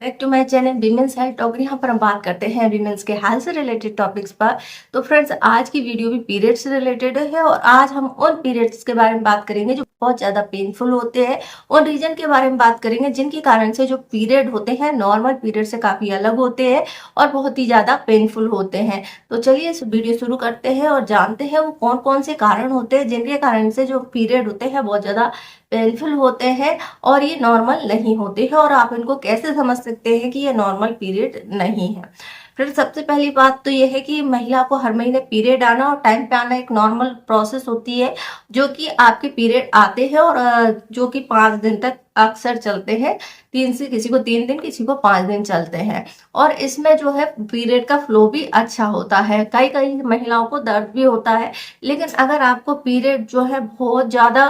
Back to my channel women's health talk. यहाँ पर हम बात करते हैं विमेंस के हेल्थ से रिलेटेड टॉपिक्स पर। तो फ्रेंड्स, आज की वीडियो भी पीरियड्स से रिलेटेड है और आज हम उन पीरियड्स के बारे में बात करेंगे जो बहुत ज़्यादा पेनफुल होते हैं। उन रीजन के बारे में बात करेंगे जिनके कारण से जो पीरियड होते हैं नॉर्मल पीरियड से काफ़ी अलग होते हैं और बहुत ही ज़्यादा पेनफुल होते हैं। तो चलिए इस वीडियो शुरू करते हैं और जानते हैं वो कौन कौन से कारण होते हैं जिनके कारण से जो पीरियड होते हैं बहुत ज़्यादा पेनफुल होते हैं और ये नॉर्मल नहीं होते हैं और आप इनको कैसे समझ सकते हैं कि ये नॉर्मल पीरियड नहीं है। फिर सबसे पहली बात तो ये है कि महिला को हर महीने पीरियड आना और टाइम पे आना एक नॉर्मल प्रोसेस होती है, जो कि आपके पीरियड आते हैं और जो कि 5 दिन तक अक्सर चलते हैं। किसी को 3 दिन, किसी को 5 दिन चलते हैं और इसमें जो है पीरियड का फ्लो भी अच्छा होता है। कई कई महिलाओं को दर्द भी होता है, लेकिन अगर आपको पीरियड जो है बहुत ज्यादा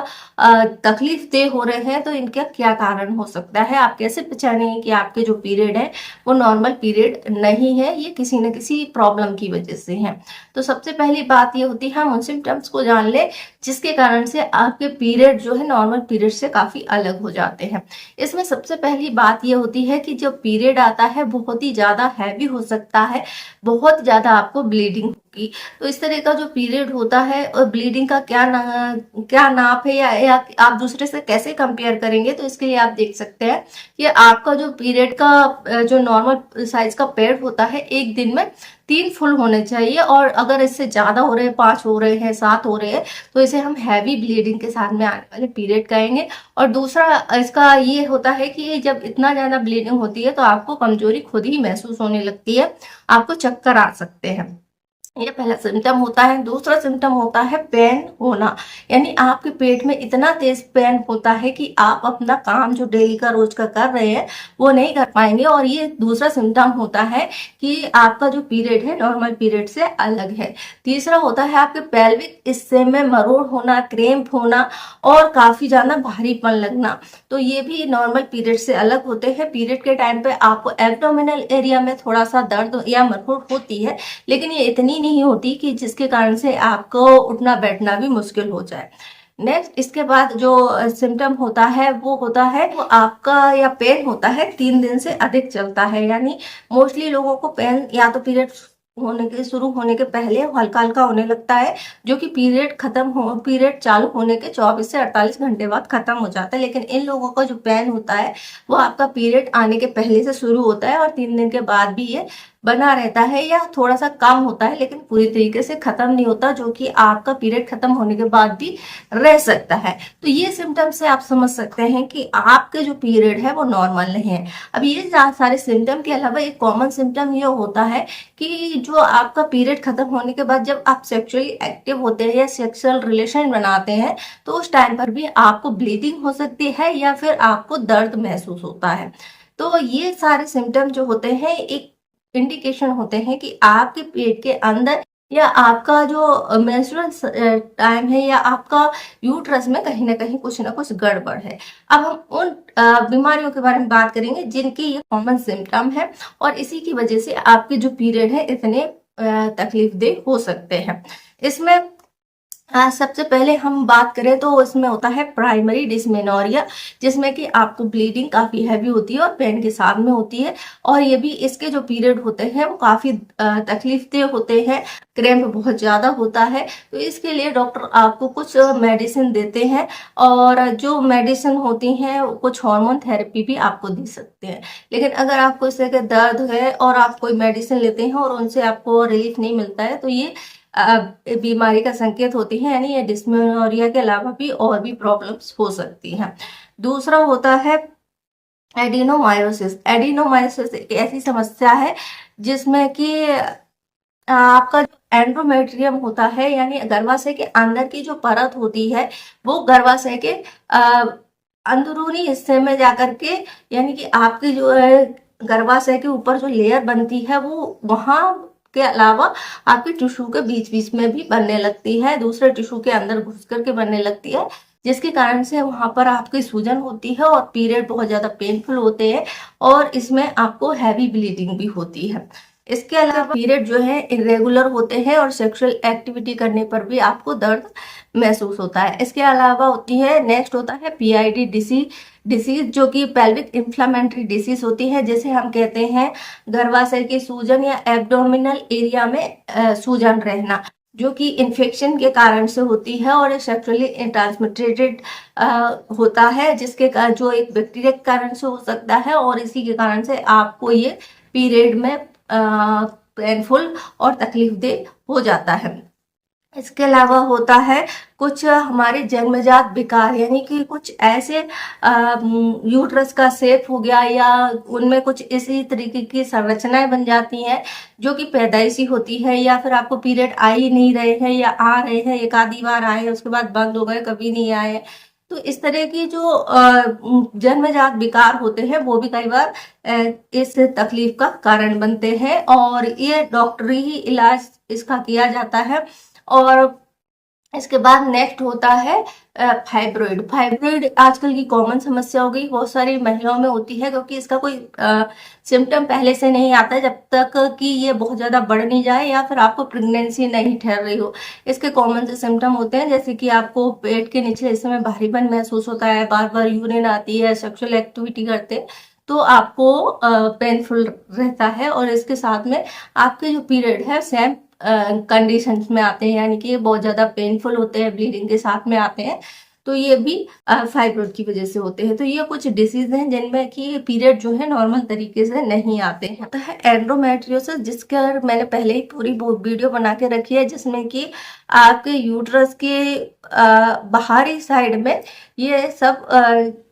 तकलीफ दे हो रहे हैं तो इनका क्या कारण हो सकता है, आप कैसे पहचानेंगे कि आपके जो पीरियड है वो नॉर्मल पीरियड नहीं है, ये किसी न किसी प्रॉब्लम की वजह से है। तो सबसे पहली बात ये होती है हम उन सिम्टम्स को जान ले जिसके कारण से आपके पीरियड जो है नॉर्मल पीरियड से काफी अलग हो जाते हैं। इसमें सबसे पहली बात ये होती है कि जब पीरियड आता है बहुत ही ज्यादा हैवी हो सकता है, बहुत ज्यादा आपको ब्लीडिंग होगी। तो इस तरह का जो पीरियड होता है और ब्लीडिंग का क्या नाप है या आप दूसरे से कैसे कंपेयर करेंगे, तो इसके लिए आप देख सकते हैं कि आपका जो पीरियड का जो नॉर्मल साइज का पैड होता है एक दिन में 3 फुल होने चाहिए और अगर इससे ज्यादा हो रहे हैं, 5 हो रहे हैं, 7 हो रहे हैं, तो इसे हम हैवी ब्लीडिंग के साथ में आने वाले पीरियड कहेंगे। और दूसरा इसका ये होता है कि जब इतना ज्यादा ब्लीडिंग होती है तो आपको कमजोरी खुद ही महसूस होने लगती है, आपको चक्कर आ सकते हैं। ये पहला सिम्टम होता है। दूसरा सिम्टम होता है पेन होना, यानी आपके पेट में इतना तेज पेन होता है कि आप अपना काम जो डेली का रोज का कर रहे हैं वो नहीं कर पाएंगे और ये दूसरा सिम्टम होता है कि आपका जो पीरियड है नॉर्मल पीरियड से अलग है। तीसरा होता है आपके पेल्विक हिस्से में मरोड़ होना, क्रैम्प होना और काफी ज्यादा भारीपन लगना। तो ये भी नॉर्मल पीरियड से अलग होते हैं। पीरियड के टाइम पे आपको एब्डोमिनल एरिया में थोड़ा सा दर्द या मरोड़ होती है, लेकिन ये इतनी नहीं होती कि जिसके कारण से आपको उठना बैठना भी मुश्किल हो जाए। नेक्स्ट इसके बाद जो सिम्टम होता है वो होता है वो आपका या पेन होता है 3 दिन से अधिक चलता है। यानी मोस्टली लोगों को पेन या तो पीरियड शुरू होने के पहले हल्का हल्का होने लगता है, जो कि पीरियड चालू होने के 24 से 48 घंटे बाद खत्म हो जाता है। लेकिन इन लोगों का जो पेन होता है वो आपका पीरियड आने के पहले से शुरू होता है और 3 दिन के बाद भी ये बना रहता है या थोड़ा सा कम होता है, लेकिन पूरी तरीके से खत्म नहीं होता, जो कि आपका पीरियड खत्म होने के बाद भी रह सकता है। तो ये सिम्टम्स से आप समझ सकते हैं कि आपके जो पीरियड है वो नॉर्मल नहीं है। अब ये सारे सिम्टम के अलावा एक कॉमन सिम्टम ये होता है कि जो आपका पीरियड खत्म होने के बाद जब आप सेक्सुअली एक्टिव होते हैं या सेक्सुअल रिलेशन बनाते हैं तो उस टाइम पर भी आपको ब्लीडिंग हो सकती है या फिर आपको दर्द महसूस होता है। तो ये सारे सिम्टम जो होते हैं एक इंडिकेशन होते हैं कि आपके पेट के अंदर या आपका जो मेंस्ट्रुअल टाइम है या आपका यूट्रस में कहीं ना कुछ गड़बड़ है। अब हम उन बीमारियों के बारे में बात करेंगे जिनके ये कॉमन सिम्टम है और इसी की वजह से आपके जो पीरियड है इतने तकलीफ दे हो सकते हैं। इसमें सबसे पहले हम बात करें तो इसमें होता है प्राइमरी डिस्मेनोरिया, जिसमें कि आपको ब्लीडिंग काफी हैवी होती है और पेन के साथ में होती है और ये भी इसके जो पीरियड होते हैं वो काफी तकलीफदेह होते हैं, क्रैम्प बहुत ज्यादा होता है। तो इसके लिए डॉक्टर आपको कुछ मेडिसिन देते हैं और जो मेडिसिन होती हैं कुछ हार्मोन थेरेपी भी आपको दे सकते हैं। लेकिन अगर आपको इस तरह के दर्द है और आप कोई मेडिसिन लेते हैं और उनसे आपको रिलीफ नहीं मिलता है तो ये बीमारी का संकेत होती है, यानी ये डिस्मेनोरिया के अलावा भी और भी प्रॉब्लम्स हो सकती हैं। दूसरा होता है एडिनोमायोसिस। एडिनोमायोसिस एक ऐसी समस्या है जिसमें कि आपका जो एंड्रोमेट्रियम होता है यानी गर्भाशय के अंदर की जो परत होती है वो गर्भाशय के अंदरूनी हिस्से में जाकर के, यानी कि आपकी जो गर्भाशय के ऊपर जो लेयर बनती है वो वहां के अलावा आपके टिश्यू के बीच बीच में भी बनने लगती है, दूसरे टिश्यू के अंदर घुस करके बनने लगती है, जिसके कारण से वहां पर आपकी सूजन होती है और पीरियड बहुत ज्यादा पेनफुल होते हैं और इसमें आपको हैवी ब्लीडिंग भी होती है। इसके अलावा पीरियड जो है इरेगुलर होते हैं और सेक्सुअल एक्टिविटी करने पर भी आपको दर्द महसूस होता है। इसके अलावा होती है नेक्स्ट होता है पीआईडी डिसीज जो कि पेल्विक इन्फ्लामेटरी डिसीज होती है, जैसे हम कहते हैं गर्भाशय की सूजन या एब्डोमिनल एरिया में सूजन रहना, जो कि इन्फेक्शन के कारण से होती है और सेक्सुअली ट्रांसमिटेड होता है, जिसके कारण जो एक बैक्टीरिया के कारण से हो सकता है और इसी के कारण से आपको ये पीरियड में पेनफुल और तकलीफ दे हो जाता है। इसके अलावा होता है कुछ हमारे जन्मजात विकार, यानी कि कुछ ऐसे यूट्रस का शेप हो गया या उनमें कुछ इसी तरीके की संरचनाएं बन जाती हैं जो कि पैदाइशी होती है, या फिर आपको पीरियड आ ही नहीं रहे हैं या आ रहे हैं, एक आधी बार आए उसके बाद बंद हो गए, कभी नहीं आए। तो इस तरह की जो जन्मजात विकार होते हैं वो भी कई बार इस तकलीफ का कारण बनते हैं और ये डॉक्टरी ही इलाज इसका किया जाता है। और इसके बाद नेक्स्ट होता है फाइब्रॉइड। फाइब्रॉइड आजकल की कॉमन समस्या हो गई, बहुत सारी महिलाओं में होती है, क्योंकि इसका कोई सिम्टम पहले से नहीं आता है जब तक कि ये बहुत ज़्यादा बढ़ नहीं जाए या फिर आपको प्रेगनेंसी नहीं ठहर रही हो। इसके कॉमन से सिम्टम होते हैं जैसे कि आपको पेट के निचले हिस्से में भारीपन महसूस होता है, बार बार यूरिन आती है, सेक्सुअल एक्टिविटी करते तो आपको पेनफुल रहता है, और इसके साथ में आपके जो पीरियड है सेम कंडीशंस में आते हैं, यानी कि बहुत ज़्यादा पेनफुल होते हैं, ब्लीडिंग के साथ में आते हैं। तो ये भी फाइब्रॉइड की वजह से होते हैं। तो ये कुछ डिसीज हैं जिनमें कि पीरियड जो है नॉर्मल तरीके से नहीं आते हैं। होता है एंड्रोमेट्रियोसिस, जिसका मैंने पहले ही पूरी वीडियो बना के रखी है, जिसमें कि आपके यूट्रस के बाहरी साइड में ये सब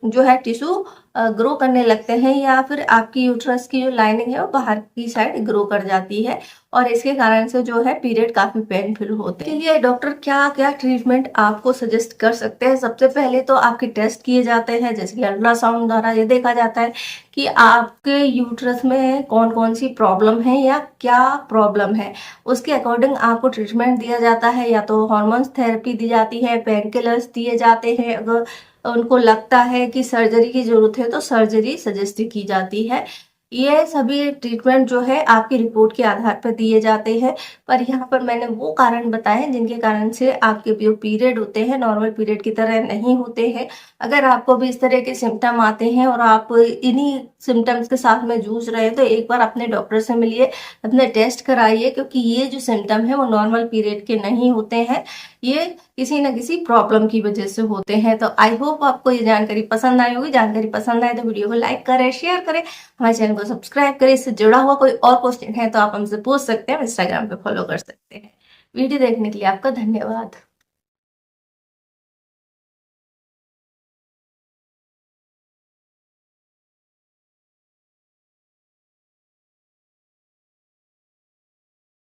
जो है टिश्यू ग्रो करने लगते हैं, या फिर आपकी यूट्रस की जो लाइनिंग है वो बाहर की साइड ग्रो कर जाती है और इसके कारण से जो है पीरियड काफी पेनफुल होते हैं। इसलिए डॉक्टर क्या क्या ट्रीटमेंट आपको सजेस्ट कर सकते हैं। सबसे पहले तो आपके टेस्ट किए जाते हैं, जैसे कि अल्ट्रासाउंड द्वारा ये देखा जाता है कि आपके यूट्रस में कौन कौन सी प्रॉब्लम है या क्या प्रॉब्लम है। उसके अकॉर्डिंग आपको ट्रीटमेंट दिया जाता है, या तो हॉर्मोन्स थेरेपी दी जाती है, पेन किलर्स दिए जाते हैं, अगर उनको लगता है कि सर्जरी की जरूरत है तो सर्जरी सजेस्ट की जाती है। ये सभी ट्रीटमेंट जो है आपकी रिपोर्ट के आधार पर दिए जाते हैं, पर यहाँ पर मैंने वो कारण बताए जिनके कारण से आपके जो पीरियड होते हैं नॉर्मल पीरियड की तरह नहीं होते हैं। अगर आपको भी इस तरह के सिम्टम आते हैं और आप इन्हीं सिम्टम्स के साथ में जूझ रहे हैं तो एक बार अपने डॉक्टर से मिलिए, अपने टेस्ट कराइए, क्योंकि ये जो सिम्टम है वो नॉर्मल पीरियड के नहीं होते हैं, ये किसी न किसी प्रॉब्लम की वजह से होते हैं। तो आई होप आपको ये जानकारी पसंद आई होगी। जानकारी पसंद आए तो वीडियो को लाइक करें, शेयर करें, हमारे चैनल को सब्सक्राइब करें। इससे जुड़ा हुआ कोई और क्वेश्चन है तो आप हमसे पूछ सकते हैं, इंस्टाग्राम पे फॉलो कर सकते हैं। वीडियो देखने के लिए आपका धन्यवाद।